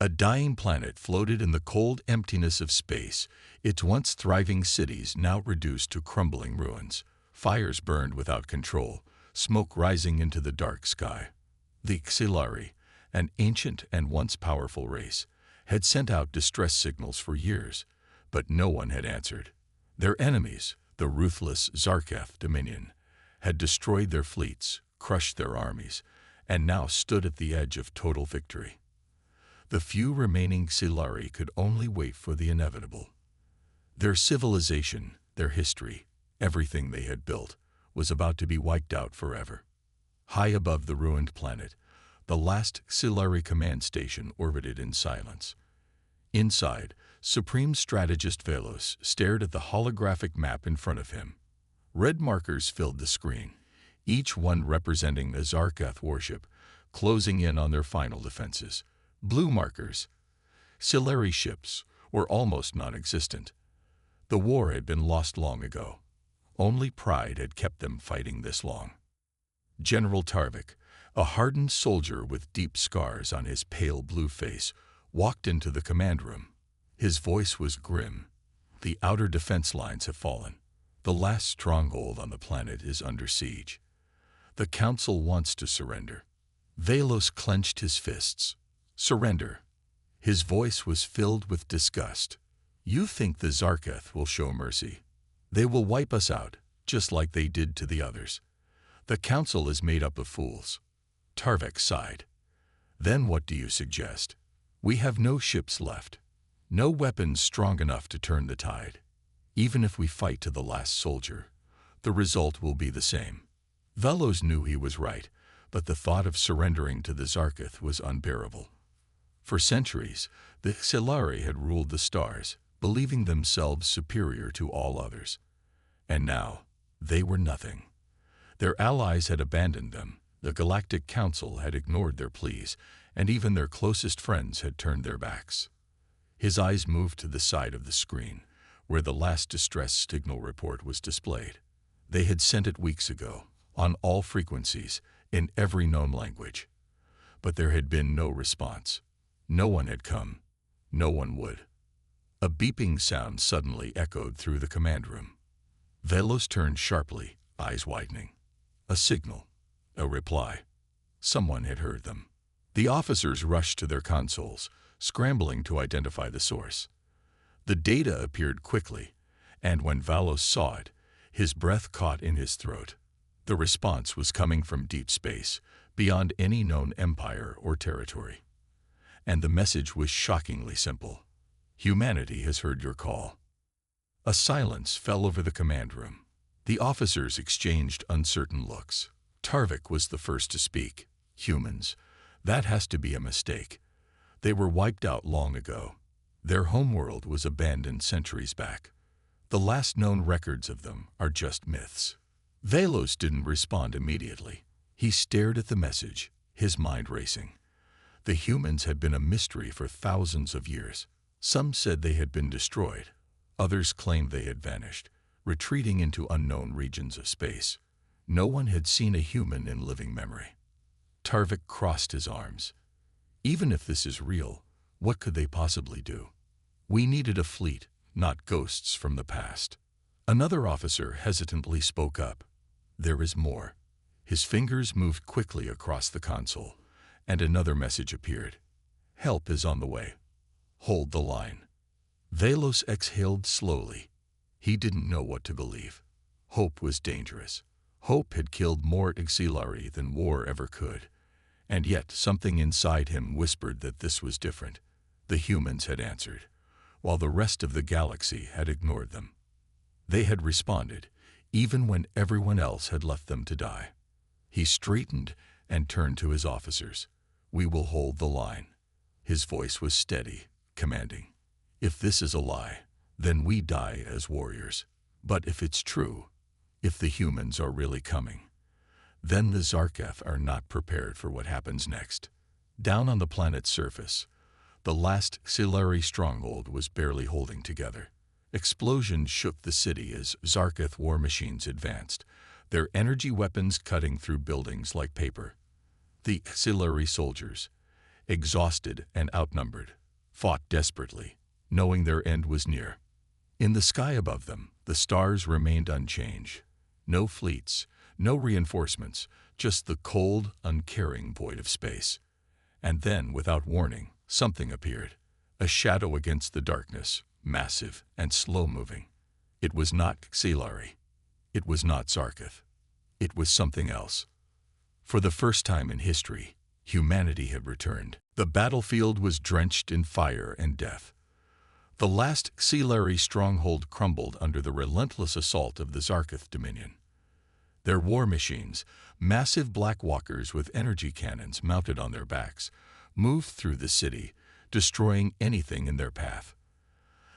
A dying planet floated in the cold emptiness of space, its once thriving cities now reduced to crumbling ruins. Fires burned without control, smoke rising into the dark sky. The HFY, an ancient and once powerful race, had sent out distress signals for years, but no one had answered. Their enemies, the ruthless Zarketh Dominion, had destroyed their fleets, crushed their armies, and now stood at the edge of total victory. The few remaining HFY could only wait for the inevitable. Their civilization, their history, everything they had built, was about to be wiped out forever. High above the ruined planet, the last HFY command station orbited in silence. Inside, Supreme Strategist Velos stared at the holographic map in front of him. Red markers filled the screen, each one representing a Zarketh warship, closing in on their final defenses. Blue markers, HFY ships, were almost non-existent. The war had been lost long ago. Only pride had kept them fighting this long. General Tarvik, a hardened soldier with deep scars on his pale blue face, walked into the command room. His voice was grim. The outer defense lines have fallen. The last stronghold on the planet is under siege. The Council wants to surrender. Velos clenched his fists. Surrender. His voice was filled with disgust. You think the Zarketh will show mercy? They will wipe us out, just like they did to the others. The Council is made up of fools. Tarvik sighed. Then what do you suggest? We have no ships left. No weapons strong enough to turn the tide. Even if we fight to the last soldier, the result will be the same. Velos knew he was right, but the thought of surrendering to the Zarketh was unbearable. For centuries, the HFY had ruled the stars, believing themselves superior to all others. And now, they were nothing. Their allies had abandoned them, the Galactic Council had ignored their pleas, and even their closest friends had turned their backs. His eyes moved to the side of the screen, where the last distress signal report was displayed. They had sent it weeks ago, on all frequencies, in every known language. But there had been no response. No one had come. No one would. A beeping sound suddenly echoed through the command room. Velos turned sharply, eyes widening. A signal. A reply. Someone had heard them. The officers rushed to their consoles, scrambling to identify the source. The data appeared quickly, and when Velos saw it, his breath caught in his throat. The response was coming from deep space, beyond any known empire or territory. And the message was shockingly simple. Humanity has heard your call. A silence fell over the command room. The officers exchanged uncertain looks. Tarvik was the first to speak. Humans. That has to be a mistake. They were wiped out long ago. Their homeworld was abandoned centuries back. The last known records of them are just myths. Velos didn't respond immediately. He stared at the message, his mind racing. The humans had been a mystery for thousands of years. Some said they had been destroyed. Others claimed they had vanished, retreating into unknown regions of space. No one had seen a human in living memory. Tarvik crossed his arms. Even if this is real, what could they possibly do? We needed a fleet, not ghosts from the past. Another officer hesitantly spoke up. There is more. His fingers moved quickly across the console, and another message appeared. Help is on the way. Hold the line. Velos exhaled slowly. He didn't know what to believe. Hope was dangerous. Hope had killed more HFY than war ever could. And yet something inside him whispered that this was different. The humans had answered, while the rest of the galaxy had ignored them. They had responded, even when everyone else had left them to die. He straightened and turned to his officers. We will hold the line. His voice was steady, commanding. If this is a lie, then we die as warriors. But if it's true, if the humans are really coming, then the Zarketh are not prepared for what happens next. Down on the planet's surface, the last HFY stronghold was barely holding together. Explosions shook the city as Zarketh war machines advanced, their energy weapons cutting through buildings like paper. The HFY soldiers, exhausted and outnumbered, fought desperately, knowing their end was near. In the sky above them, the stars remained unchanged. No fleets, no reinforcements, just the cold, uncaring void of space. And then, without warning, something appeared. A shadow against the darkness, massive and slow-moving. It was not Xilari. It was not Zarketh. It was something else. For the first time in history, humanity had returned. The battlefield was drenched in fire and death. The last Xilari stronghold crumbled under the relentless assault of the Zarketh Dominion. Their war machines, massive black walkers with energy cannons mounted on their backs, moved through the city, destroying anything in their path.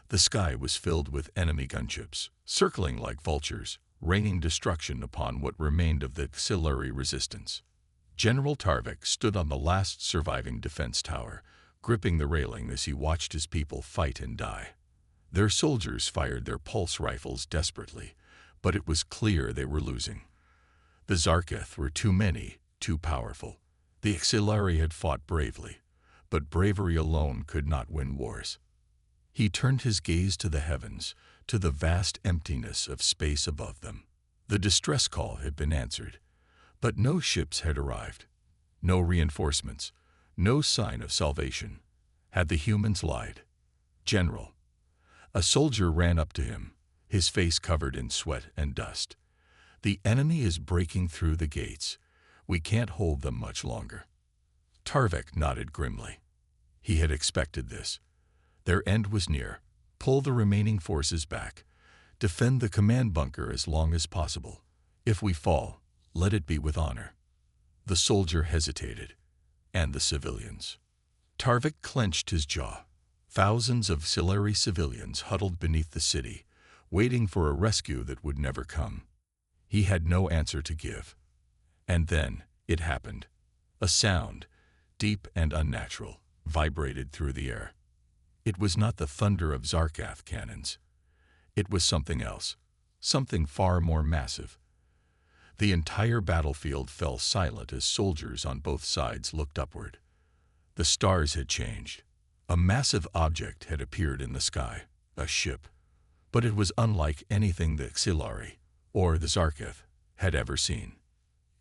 The sky was filled with enemy gunships, circling like vultures, raining destruction upon what remained of the Xilari resistance. General Tarvik stood on the last surviving defense tower, gripping the railing as he watched his people fight and die. Their soldiers fired their pulse rifles desperately, but it was clear they were losing. The Zarketh were too many, too powerful. The Xilari had fought bravely, but bravery alone could not win wars. He turned his gaze to the heavens, to the vast emptiness of space above them. The distress call had been answered, but no ships had arrived. No reinforcements, no sign of salvation. Had the humans lied? General. A soldier ran up to him, his face covered in sweat and dust. The enemy is breaking through the gates. We can't hold them much longer. Tarvik nodded grimly. He had expected this. Their end was near. Pull the remaining forces back. Defend the command bunker as long as possible. If we fall, let it be with honor. The soldier hesitated. And the civilians. Tarvik clenched his jaw. Thousands of Xilari civilians huddled beneath the city, waiting for a rescue that would never come. He had no answer to give. And then it happened. A sound, deep and unnatural, vibrated through the air. It was not the thunder of Zarketh cannons. It was something else, something far more massive. The entire battlefield fell silent as soldiers on both sides looked upward. The stars had changed. A massive object had appeared in the sky, a ship. But it was unlike anything the Xilari, or the Zarketh, had ever seen.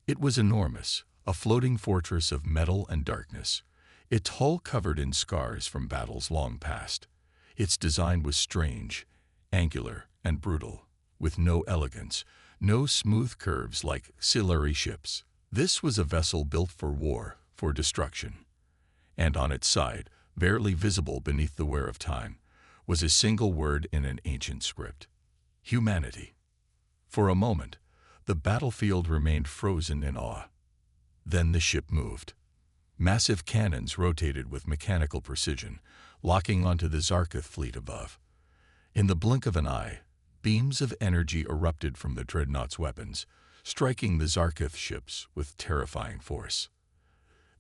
It was enormous, a floating fortress of metal and darkness, its hull covered in scars from battles long past. Its design was strange, angular, and brutal, with no elegance, no smooth curves like Xilari ships. This was a vessel built for war, for destruction. And on its side, barely visible beneath the wear of time, was a single word in an ancient script: humanity. For a moment, the battlefield remained frozen in awe. Then the ship moved. Massive cannons rotated with mechanical precision, locking onto the Zarketh fleet above. In the blink of an eye, beams of energy erupted from the dreadnought's weapons, striking the Zarketh ships with terrifying force.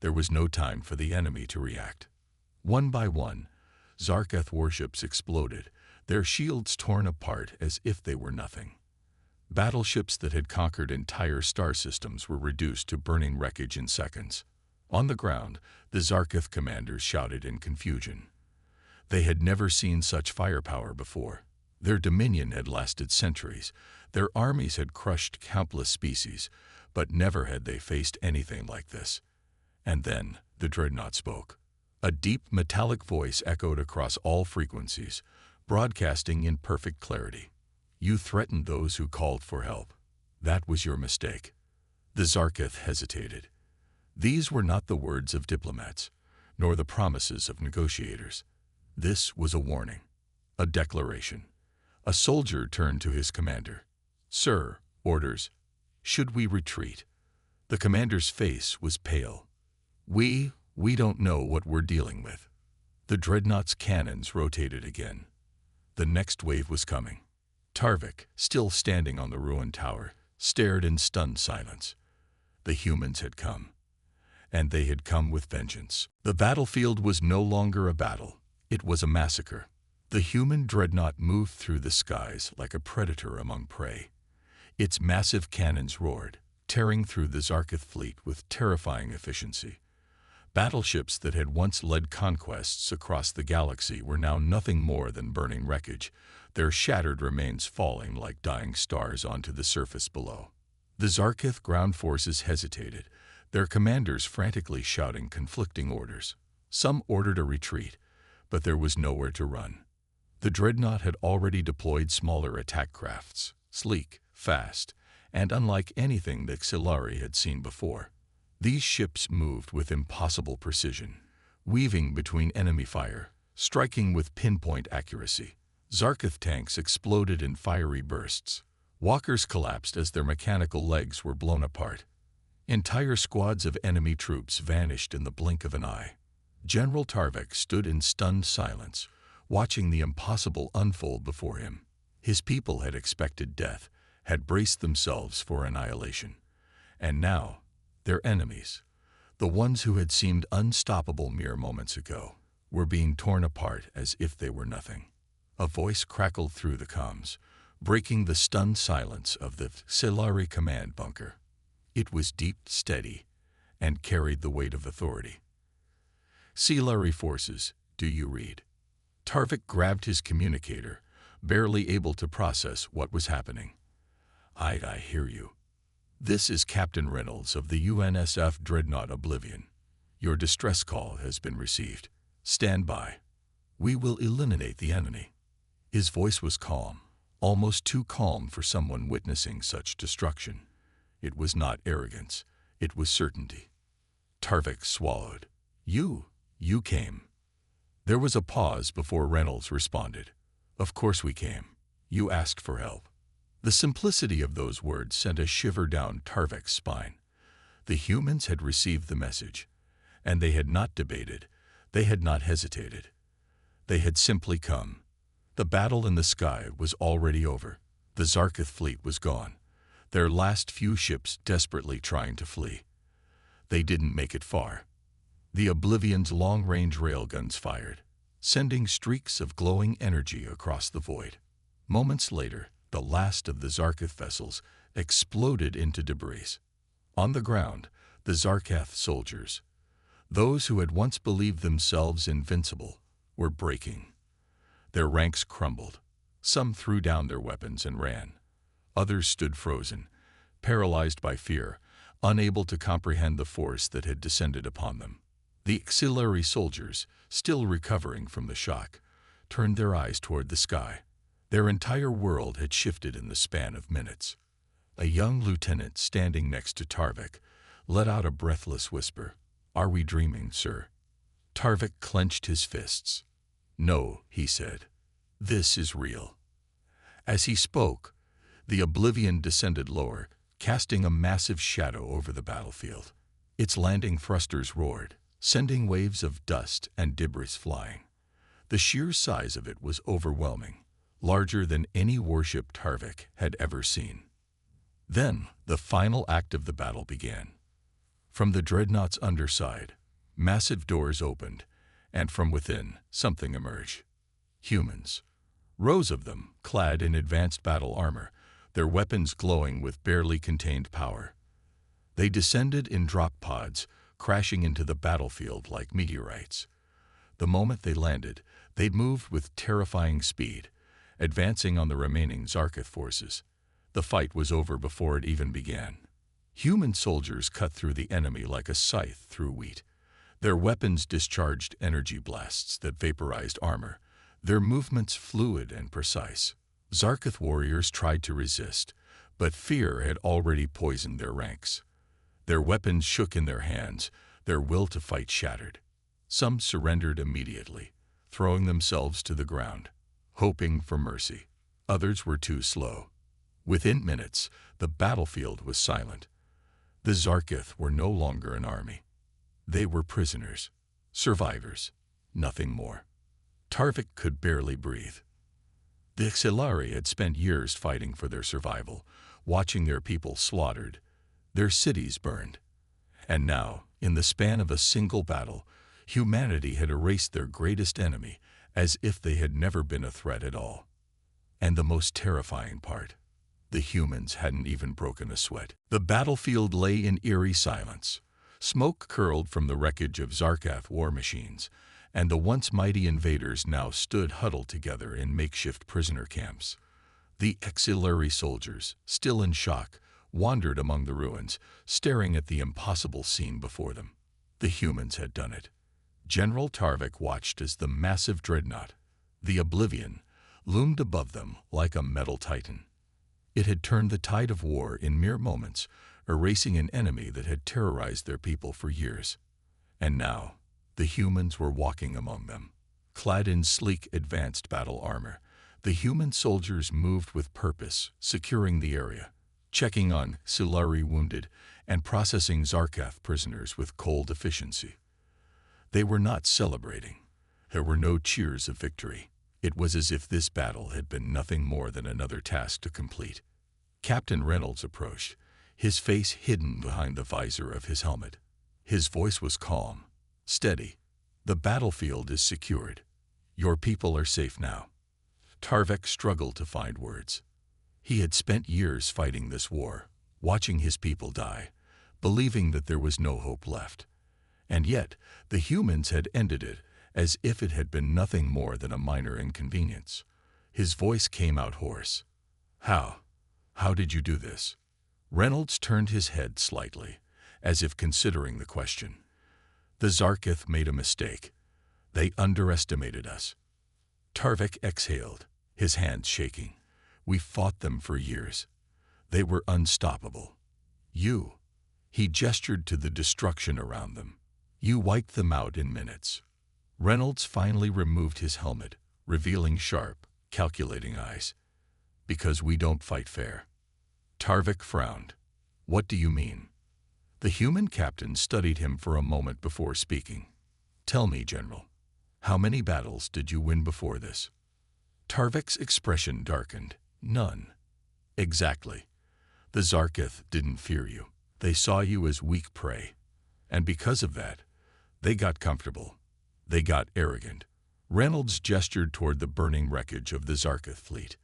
There was no time for the enemy to react. One by one, Zarketh warships exploded, their shields torn apart as if they were nothing. Battleships that had conquered entire star systems were reduced to burning wreckage in seconds. On the ground, the Zarketh commanders shouted in confusion. They had never seen such firepower before. Their dominion had lasted centuries. Their armies had crushed countless species, but never had they faced anything like this. And then the dreadnought spoke. A deep, metallic voice echoed across all frequencies, broadcasting in perfect clarity. You threatened those who called for help. That was your mistake. The Zarketh hesitated. These were not the words of diplomats, nor the promises of negotiators. This was a warning, a declaration. A soldier turned to his commander. Sir, orders. Should we retreat? The commander's face was pale. We don't know what we're dealing with. The dreadnought's cannons rotated again. The next wave was coming. Tarvik, still standing on the ruined tower, stared in stunned silence. The humans had come. And they had come with vengeance. The battlefield was no longer a battle. It was a massacre. The human dreadnought moved through the skies like a predator among prey. Its massive cannons roared, tearing through the Zarketh fleet with terrifying efficiency. Battleships that had once led conquests across the galaxy were now nothing more than burning wreckage, their shattered remains falling like dying stars onto the surface below. The Zarkith ground forces hesitated, their commanders frantically shouting conflicting orders. Some ordered a retreat, but there was nowhere to run. The dreadnought had already deployed smaller attack crafts, sleek, fast, and unlike anything that Xilari had seen before. These ships moved with impossible precision, weaving between enemy fire, striking with pinpoint accuracy. Zarkith tanks exploded in fiery bursts. Walkers collapsed as their mechanical legs were blown apart. Entire squads of enemy troops vanished in the blink of an eye. General Tarvik stood in stunned silence, watching the impossible unfold before him. His people had expected death, had braced themselves for annihilation. And now, their enemies, the ones who had seemed unstoppable mere moments ago, were being torn apart as if they were nothing. A voice crackled through the comms, breaking the stunned silence of the Xilari command bunker. It was deep, steady, and carried the weight of authority. Xilari forces, do you read? Tarvik grabbed his communicator, barely able to process what was happening. I hear you. This is Captain Reynolds of the UNSF Dreadnought Oblivion. Your distress call has been received. Stand by. We will eliminate the enemy. His voice was calm, almost too calm for someone witnessing such destruction. It was not arrogance, it was certainty. Tarvik swallowed. You came. There was a pause before Reynolds responded. Of course we came. You asked for help. The simplicity of those words sent a shiver down Tarvik's spine. The humans had received the message, and they had not debated, they had not hesitated. They had simply come. The battle in the sky was already over. The Zarkith fleet was gone, their last few ships desperately trying to flee. They didn't make it far. The Oblivion's long-range railguns fired, sending streaks of glowing energy across the void. Moments later, the last of the Zarkith vessels exploded into debris. On the ground, the Zarkith soldiers, those who had once believed themselves invincible, were breaking. Their ranks crumbled. Some threw down their weapons and ran. Others stood frozen, paralyzed by fear, unable to comprehend the force that had descended upon them. The Xilari soldiers, still recovering from the shock, turned their eyes toward the sky. Their entire world had shifted in the span of minutes. A young lieutenant standing next to Tarvik let out a breathless whisper. Are we dreaming, sir? Tarvik clenched his fists. No, he said. This is real. As he spoke, the Oblivion descended lower, casting a massive shadow over the battlefield. Its landing thrusters roared, sending waves of dust and debris flying. The sheer size of it was overwhelming, larger than any warship Tarvik had ever seen. Then, the final act of the battle began. From the dreadnought's underside, massive doors opened, and from within, something emerged. Humans. Rows of them, clad in advanced battle armor, their weapons glowing with barely contained power. They descended in drop pods, crashing into the battlefield like meteorites. The moment they landed, they'd moved with terrifying speed, advancing on the remaining Zarkith forces. The fight was over before it even began. Human soldiers cut through the enemy like a scythe through wheat. Their weapons discharged energy blasts that vaporized armor, their movements fluid and precise. Zarkith warriors tried to resist, but fear had already poisoned their ranks. Their weapons shook in their hands, their will to fight shattered. Some surrendered immediately, throwing themselves to the ground, hoping for mercy. Others were too slow. Within minutes, the battlefield was silent. The Zarkith were no longer an army. They were prisoners, survivors, nothing more. Tarvik could barely breathe. The Xilari had spent years fighting for their survival, watching their people slaughtered, their cities burned. And now, in the span of a single battle, humanity had erased their greatest enemy as if they had never been a threat at all. And the most terrifying part, the humans hadn't even broken a sweat. The battlefield lay in eerie silence. Smoke curled from the wreckage of Zarkath war machines, and the once mighty invaders now stood huddled together in makeshift prisoner camps. The auxiliary soldiers, still in shock, wandered among the ruins, staring at the impossible scene before them. The humans had done it. General Tarvik watched as the massive dreadnought, the Oblivion, loomed above them like a metal titan. It had turned the tide of war in mere moments, erasing an enemy that had terrorized their people for years. And now, the humans were walking among them. Clad in sleek, advanced battle armor, the human soldiers moved with purpose, securing the area, checking on Silari wounded, and processing Zarkath prisoners with cold efficiency. They were not celebrating. There were no cheers of victory. It was as if this battle had been nothing more than another task to complete. Captain Reynolds approached, his face hidden behind the visor of his helmet. His voice was calm, steady. "The battlefield is secured. Your people are safe now." Tarvik struggled to find words. He had spent years fighting this war, watching his people die, believing that there was no hope left. And yet, the humans had ended it as if it had been nothing more than a minor inconvenience. His voice came out hoarse. "How? How did you do this?" Reynolds turned his head slightly, as if considering the question. "The Zarkath made a mistake. They underestimated us." Tarvik exhaled, his hands shaking. "We fought them for years. They were unstoppable. You," he gestured to the destruction around them, "you wiped them out in minutes." Reynolds finally removed his helmet, revealing sharp, calculating eyes. "Because we don't fight fair." Tarvik frowned. "What do you mean?" The human captain studied him for a moment before speaking. "Tell me, General, how many battles did you win before this?" Tarvik's expression darkened. "None." "Exactly. The Zarkath didn't fear you. They saw you as weak prey. And because of that, they got comfortable. They got arrogant." Reynolds gestured toward the burning wreckage of the Zarkath fleet.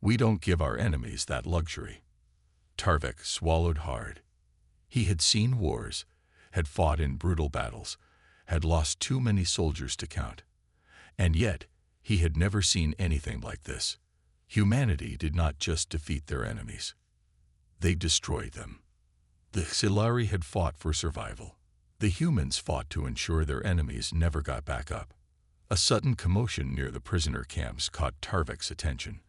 "We don't give our enemies that luxury." Tarvik swallowed hard. He had seen wars, had fought in brutal battles, had lost too many soldiers to count. And yet, he had never seen anything like this. Humanity did not just defeat their enemies. They destroyed them. The Xilari had fought for survival. The humans fought to ensure their enemies never got back up. A sudden commotion near the prisoner camps caught Tarvik's attention.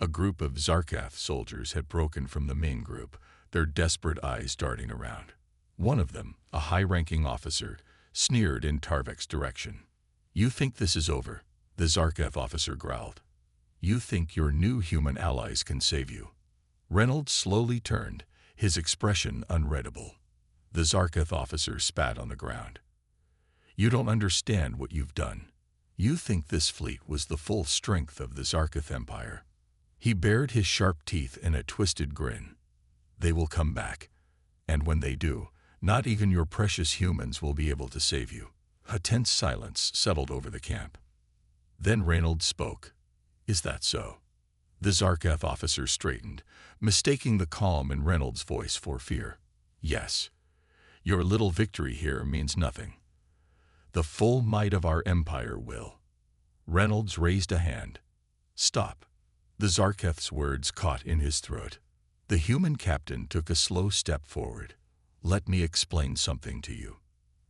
A group of Zarkath soldiers had broken from the main group, their desperate eyes darting around. One of them, a high-ranking officer, sneered in Tarvik's direction. "You think this is over?" the Zarkath officer growled. "You think your new human allies can save you?" Reynolds slowly turned, his expression unreadable. The Zarkath officer spat on the ground. "You don't understand what you've done. You think this fleet was the full strength of the Zarkath Empire." He bared his sharp teeth in a twisted grin. "They will come back. And when they do, not even your precious humans will be able to save you." A tense silence settled over the camp. Then Reynolds spoke. "Is that so?" The Zarkath officer straightened, mistaking the calm in Reynolds' voice for fear. "Yes. Your little victory here means nothing. The full might of our empire will." Reynolds raised a hand. "Stop." The Zarkath's words caught in his throat. The human captain took a slow step forward. "Let me explain something to you."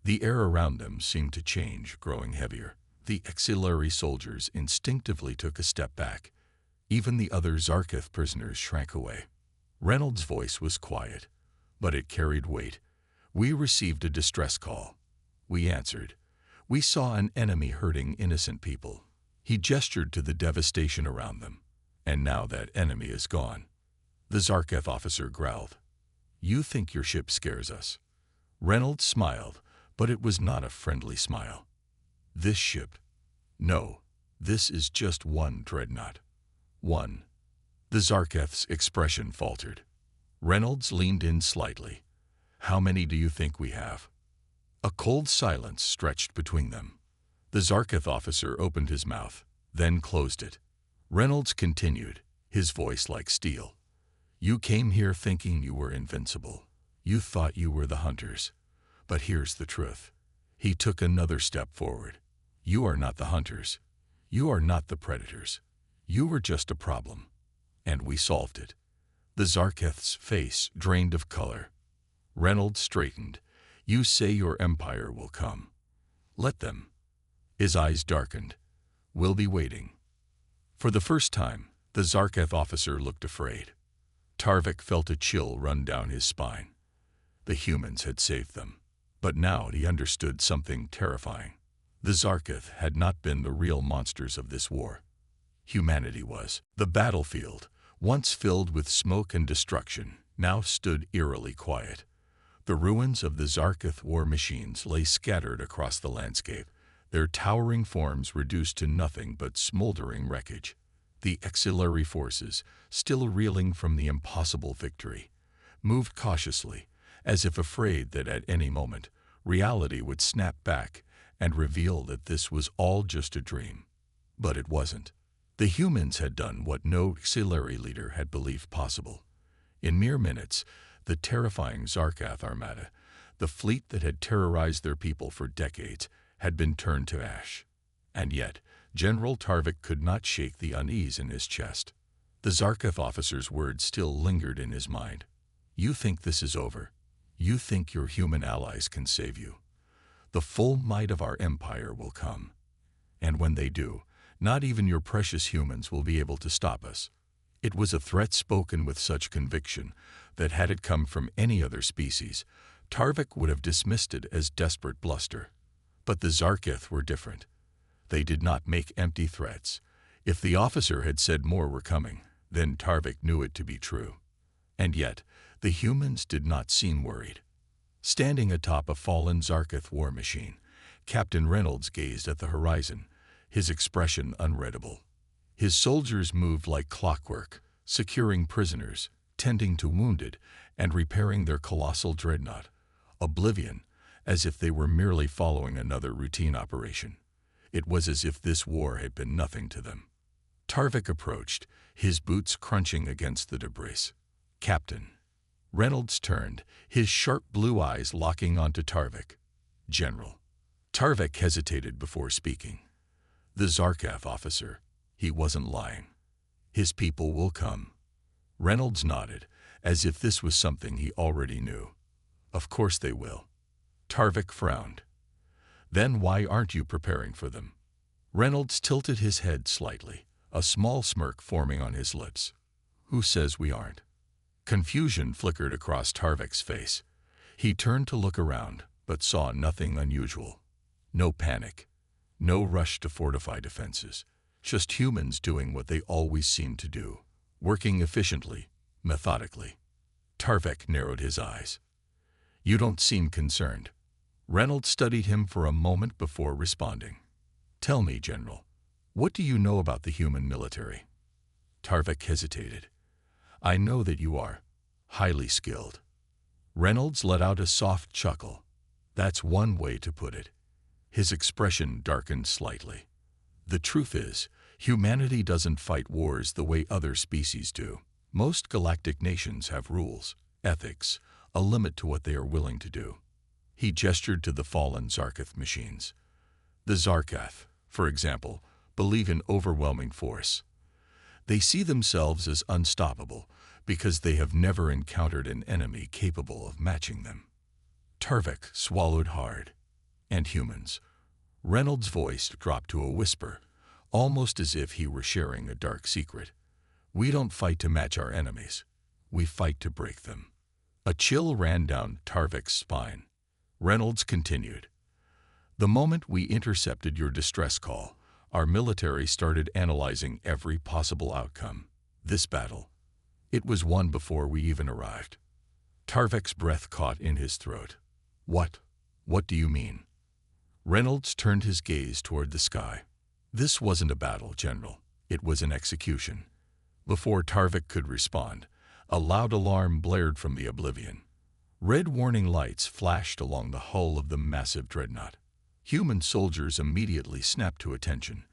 The air around them seemed to change, growing heavier. The auxiliary soldiers instinctively took a step back. Even the other Zarkath prisoners shrank away. Reynolds' voice was quiet, but it carried weight. "We received a distress call. We answered. We saw an enemy hurting innocent people." He gestured to the devastation around them. "And now that enemy is gone." The Zarkath officer growled. "You think your ship scares us?" Reynolds smiled, but it was not a friendly smile. "This ship? No, this is just one dreadnought. One." The Zarkath's expression faltered. Reynolds leaned in slightly. "How many do you think we have?" A cold silence stretched between them. The Zarkath officer opened his mouth, then closed it. Reynolds continued, his voice like steel. "You came here thinking you were invincible. You thought you were the hunters. But here's the truth. He took another step forward. You are not the hunters. You are not the predators. You were just a problem. And we solved it. The Zarketh's face drained of color. Reynolds straightened. You say your empire will come. Let them. His eyes darkened. We'll be waiting. For the first time, the Zarketh officer looked afraid. Tarvik felt a chill run down his spine. The humans had saved them. But now he understood something terrifying. The Zarketh had not been the real monsters of this war. Humanity was. The battlefield, once filled with smoke and destruction, now stood eerily quiet. The ruins of the Zarketh war machines lay scattered across the landscape, their towering forms reduced to nothing but smoldering wreckage. The auxiliary forces, still reeling from the impossible victory, moved cautiously, as if afraid that at any moment, reality would snap back and reveal that this was all just a dream. But it wasn't. The humans had done what no auxiliary leader had believed possible. In mere minutes, the terrifying Zarketh armada, the fleet that had terrorized their people for decades, had been turned to ash. And yet, General Tarvik could not shake the unease in his chest. The Zarketh officer's words still lingered in his mind. You think this is over? You think your human allies can save you? The full might of our empire will come. And when they do, not even your precious humans will be able to stop us. It was a threat spoken with such conviction that had it come from any other species, Tarvik would have dismissed it as desperate bluster. But the Zarketh were different. They did not make empty threats. If the officer had said more were coming, then Tarvik knew it to be true. And yet, the humans did not seem worried. Standing atop a fallen Zarketh war machine, Captain Reynolds gazed at the horizon, his expression unreadable. His soldiers moved like clockwork, securing prisoners, tending to wounded, and repairing their colossal dreadnought, oblivion, as if they were merely following another routine operation. It was as if this war had been nothing to them. Tarvik approached, his boots crunching against the debris. Captain. Reynolds turned, his sharp blue eyes locking onto Tarvik. General. Tarvik hesitated before speaking. The Zarketh officer, he wasn't lying. His people will come. Reynolds nodded, as if this was something he already knew. Of course they will. Tarvik frowned. Then why aren't you preparing for them? Reynolds tilted his head slightly, a small smirk forming on his lips. Who says we aren't? Confusion flickered across Tarvik's face. He turned to look around, but saw nothing unusual. No panic. No rush to fortify defenses. Just humans doing what they always seemed to do, working efficiently, methodically. Tarvik narrowed his eyes. You don't seem concerned. Reynolds studied him for a moment before responding. Tell me, General, what do you know about the human military? Tarvik hesitated. I know that you are highly skilled. Reynolds let out a soft chuckle. That's one way to put it. His expression darkened slightly. The truth is, humanity doesn't fight wars the way other species do. Most galactic nations have rules, ethics, a limit to what they are willing to do. He gestured to the fallen Zarketh machines. The Zarketh, for example, believe in overwhelming force. They see themselves as unstoppable because they have never encountered an enemy capable of matching them. Tarvik swallowed hard. And humans. Reynolds' voice dropped to a whisper, almost as if he were sharing a dark secret. We don't fight to match our enemies. We fight to break them. A chill ran down Tarvik's spine. Reynolds continued. The moment we intercepted your distress call, our military started analyzing every possible outcome. This battle. It was won before we even arrived. Tarvik's breath caught in his throat. What? What do you mean? Reynolds turned his gaze toward the sky. This wasn't a battle, General. It was an execution. Before Tarvik could respond, a loud alarm blared from the oblivion. Red warning lights flashed along the hull of the massive dreadnought. Human soldiers immediately snapped to attention,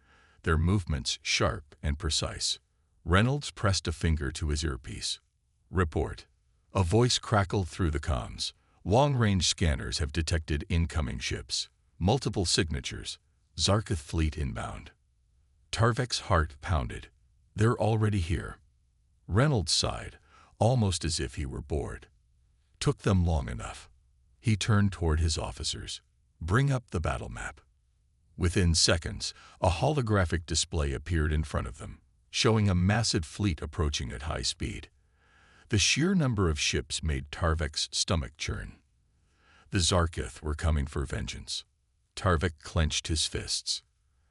their movements sharp and precise. Reynolds pressed a finger to his earpiece. Report. A voice crackled through the comms. Long-range scanners have detected incoming ships. Multiple signatures. Zarkith fleet inbound. Tarvek's heart pounded. They're already here. Reynolds sighed, almost as if he were bored. Took them long enough. He turned toward his officers. Bring up the battle map. Within seconds, a holographic display appeared in front of them, showing a massive fleet approaching at high speed. The sheer number of ships made Tarvek's stomach churn. The Zarkith were coming for vengeance. Tarvek clenched his fists.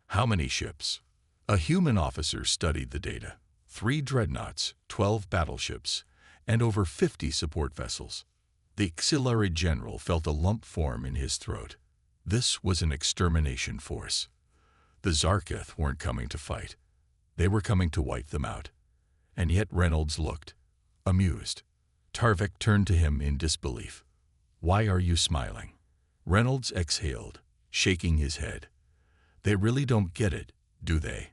How many ships? A human officer studied the data. 3 dreadnoughts, 12 battleships, and over 50 support vessels. The auxiliary general felt a lump form in his throat. This was an extermination force. The Zarkith weren't coming to fight. They were coming to wipe them out. And yet Reynolds looked amused. Tarvek turned to him in disbelief. Why are you smiling? Reynolds exhaled, shaking his head. They really don't get it, do they?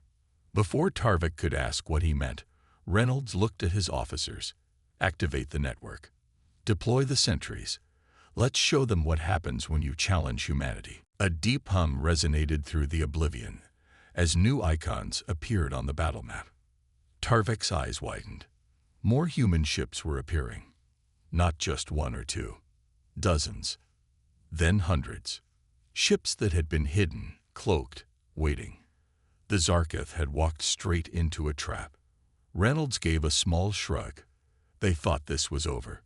Before Tarvek could ask what he meant, Reynolds looked at his officers. Activate the network. Deploy the sentries. Let's show them what happens when you challenge humanity. A deep hum resonated through the oblivion as new icons appeared on the battle map. Tarvek's eyes widened. More human ships were appearing. Not just 1 or 2. Dozens. Then hundreds. Ships that had been hidden, cloaked, waiting. The Zarkith had walked straight into a trap. Reynolds gave a small shrug. They thought this was over.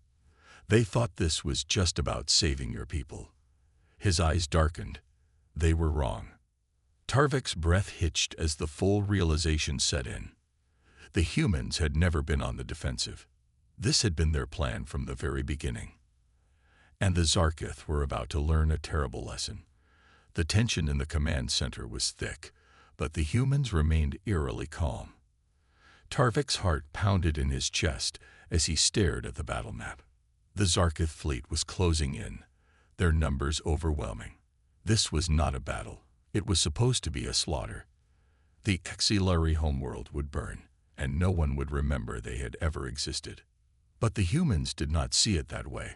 They thought this was just about saving your people. His eyes darkened. They were wrong. Tarvek's breath hitched as the full realization set in. The humans had never been on the defensive. This had been their plan from the very beginning. And the Zarkith were about to learn a terrible lesson. The tension in the command center was thick, but the humans remained eerily calm. Tarvek's heart pounded in his chest as he stared at the battle map. The Zarkith fleet was closing in, their numbers overwhelming. This was not a battle. It was supposed to be a slaughter. The auxiliary homeworld would burn, and no one would remember they had ever existed. But the humans did not see it that way.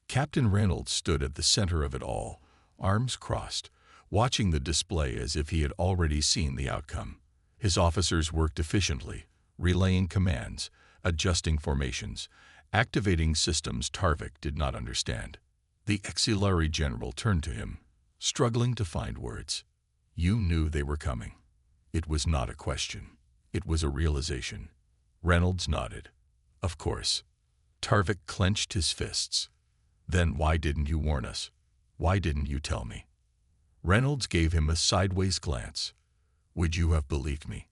Captain Reynolds stood at the center of it all, arms crossed, watching the display as if he had already seen the outcome. His officers worked efficiently, relaying commands, adjusting formations, activating systems Tarvek did not understand. The auxiliary general turned to him, struggling to find words. You knew they were coming. It was not a question. It was a realization. Reynolds nodded. Of course. Tarvek clenched his fists. Then why didn't you warn us? Why didn't you tell me? Reynolds gave him a sideways glance. Would you have believed me?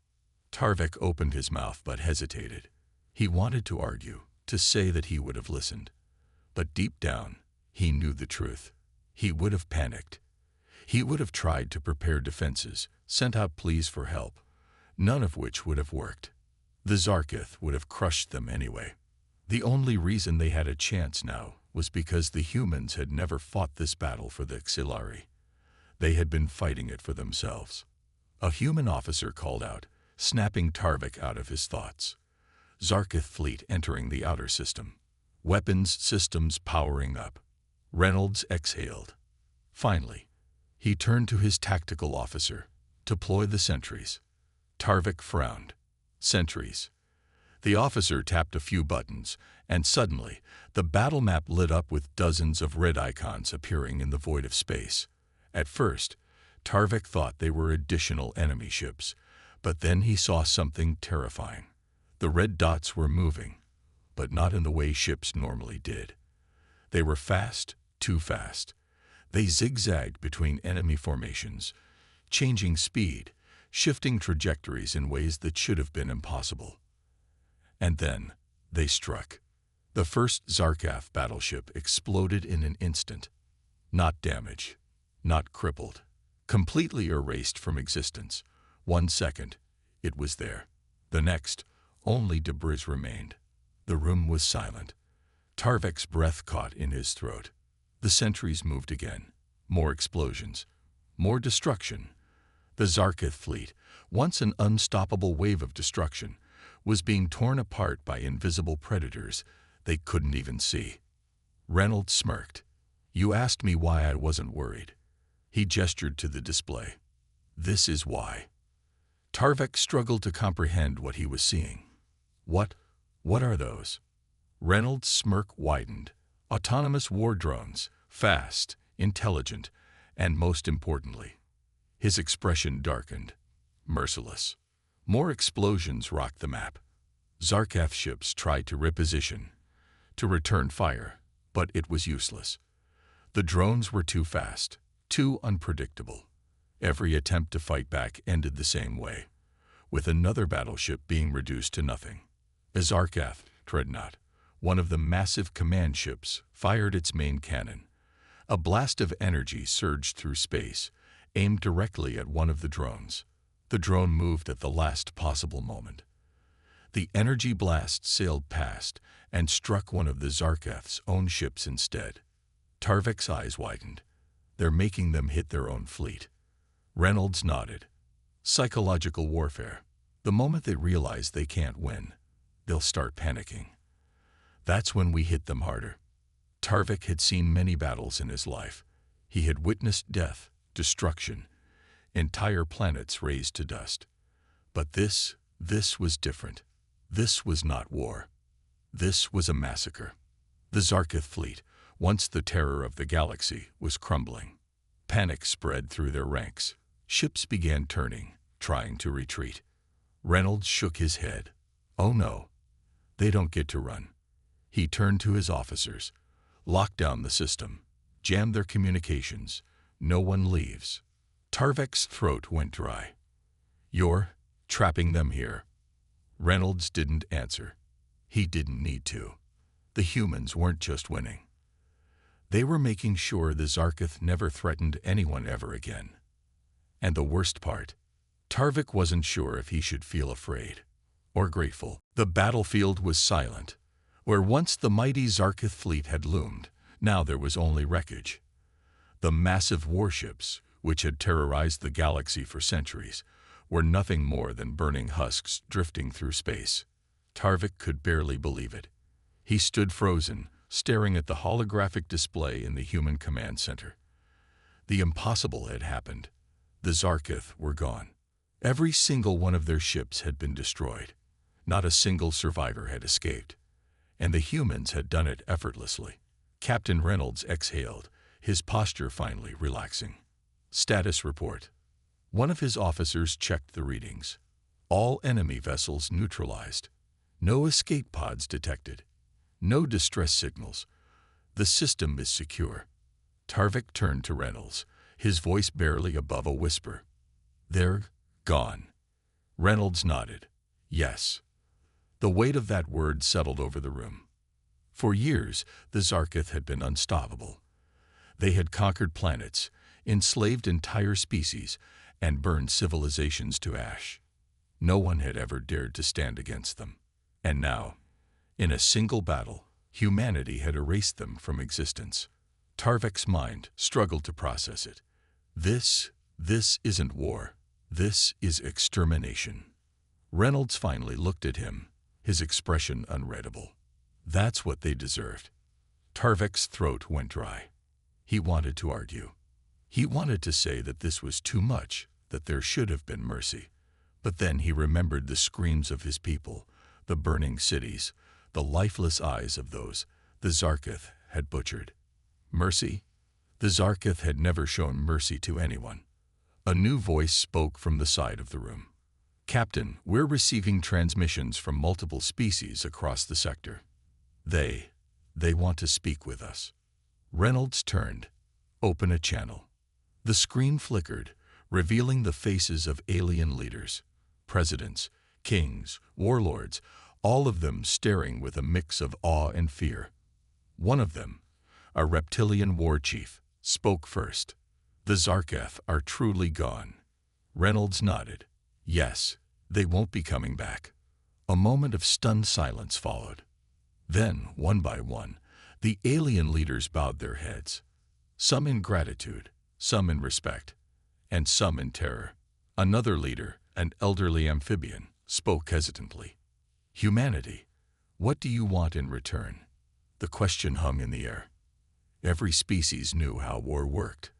Tarvek opened his mouth but hesitated. He wanted to argue, to say that he would have listened. But deep down, he knew the truth. He would have panicked. He would have tried to prepare defenses, sent out pleas for help, none of which would have worked. The Zarkith would have crushed them anyway. The only reason they had a chance now was because the humans had never fought this battle for the auxiliary. They had been fighting it for themselves. A human officer called out, snapping Tarvek out of his thoughts. Zarkith fleet entering the outer system. Weapons systems powering up. Reynolds exhaled. Finally, he turned to his tactical officer. Deploy the sentries. Tarvek frowned. Sentries. The officer tapped a few buttons, and suddenly, the battle map lit up with dozens of red icons appearing in the void of space. At first, Tarvek thought they were additional enemy ships, but then he saw something terrifying. The red dots were moving, but not in the way ships normally did. They were fast, too fast. They zigzagged between enemy formations, changing speed, shifting trajectories in ways that should have been impossible. And then, they struck. The first Zarkith battleship exploded in an instant. Not damaged, not crippled, completely erased from existence. 1 second, it was there. The next, only debris remained. The room was silent. Tarvek's breath caught in his throat. The sentries moved again. More explosions. More destruction. The Zarkith fleet, once an unstoppable wave of destruction, was being torn apart by invisible predators they couldn't even see. Reynolds smirked. You asked me why I wasn't worried. He gestured to the display. This is why. Tarvek struggled to comprehend what he was seeing. What are those? Reynolds' smirk widened. Autonomous war drones, fast, intelligent, and most importantly, his expression darkened. Merciless. More explosions rocked the map. Zarkaf ships tried to reposition, to return fire, but it was useless. The drones were too fast, too unpredictable. Every attempt to fight back ended the same way, with another battleship being reduced to nothing. A Zarkaf dreadnought, one of the massive command ships, fired its main cannon. A blast of energy surged through space, aimed directly at one of the drones. The drone moved at the last possible moment. The energy blast sailed past and struck one of the Zarkaf's own ships instead. Tarvek's eyes widened. They're making them hit their own fleet. Reynolds nodded. Psychological warfare. The moment they realize they can't win, they'll start panicking. That's when we hit them harder. Tarvek had seen many battles in his life. He had witnessed death, destruction, entire planets razed to dust. But this was different. This was not war. This was a massacre. The Zarkaf fleet, once the terror of the galaxy, was crumbling. Panic spread through their ranks. Ships began turning, trying to retreat. Reynolds shook his head. Oh no, they don't get to run. He turned to his officers. Lock down the system. Jam their communications. No one leaves. Tarvek's throat went dry. You're trapping them here. Reynolds didn't answer. He didn't need to. The humans weren't just winning. They were making sure the Zarkaf never threatened anyone ever again. And the worst part, Tarvek wasn't sure if he should feel afraid or grateful. The battlefield was silent. Where once the mighty Zarkaf fleet had loomed, now there was only wreckage. The massive warships, which had terrorized the galaxy for centuries, were nothing more than burning husks drifting through space. Tarvek could barely believe it. He stood frozen, staring at the holographic display in the human command center. The impossible had happened. The Zarkaf were gone. Every single one of their ships had been destroyed. Not a single survivor had escaped. And the humans had done it effortlessly. Captain Reynolds exhaled, his posture finally relaxing. Status report. One of his officers checked the readings. All enemy vessels neutralized. No escape pods detected. No distress signals. The system is secure. Tarvek turned to Reynolds, his voice barely above a whisper. They're gone. Reynolds nodded. Yes. The weight of that word settled over the room. For years, the Zarkaf had been unstoppable. They had conquered planets, enslaved entire species, and burned civilizations to ash. No one had ever dared to stand against them. And now, in a single battle, humanity had erased them from existence. Tarvek's mind struggled to process it. This isn't war. This is extermination. Reynolds finally looked at him, his expression unreadable. That's what they deserved. Tarvek's throat went dry. He wanted to argue. He wanted to say that this was too much, that there should have been mercy. But then he remembered the screams of his people, the burning cities, the lifeless eyes of those the Zarkaf had butchered. Mercy? The Zarkaf had never shown mercy to anyone. A new voice spoke from the side of the room. Captain, we're receiving transmissions from multiple species across the sector. They want to speak with us. Reynolds turned. Open a channel. The screen flickered, revealing the faces of alien leaders, presidents, kings, warlords, all of them staring with a mix of awe and fear. One of them, a reptilian war chief, spoke first. The Zarkaf are truly gone. Reynolds nodded. Yes, they won't be coming back. A moment of stunned silence followed. Then, one by one, the alien leaders bowed their heads. Some in gratitude, some in respect, and some in terror. Another leader, an elderly amphibian, spoke hesitantly. Humanity, what do you want in return? The question hung in the air. Every species knew how war worked.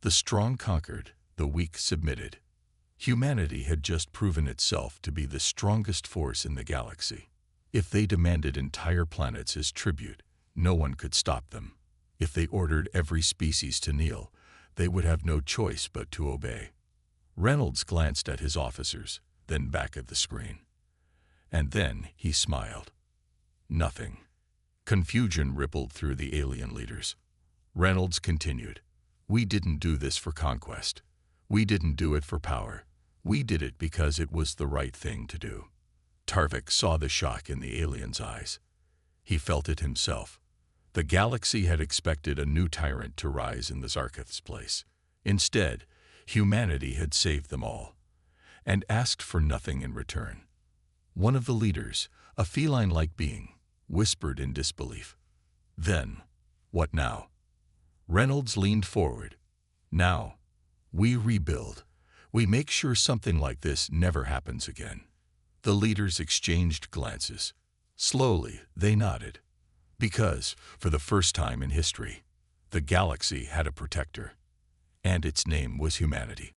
The strong conquered, the weak submitted. Humanity had just proven itself to be the strongest force in the galaxy. If they demanded entire planets as tribute, no one could stop them. If they ordered every species to kneel, they would have no choice but to obey. Reynolds glanced at his officers, then back at the screen. And then he smiled. Nothing. Confusion rippled through the alien leaders. Reynolds continued, "We didn't do this for conquest. We didn't do it for power. We did it because it was the right thing to do." Tarvik saw the shock in the alien's eyes. He felt it himself. The galaxy had expected a new tyrant to rise in the Zarkith's place. Instead, humanity had saved them all, and asked for nothing in return. One of the leaders, a feline-like being, whispered in disbelief. "Then, what now?" Reynolds leaned forward. "Now, we rebuild. We make sure something like this never happens again." The leaders exchanged glances. Slowly, they nodded. Because, for the first time in history, the galaxy had a protector. And its name was humanity.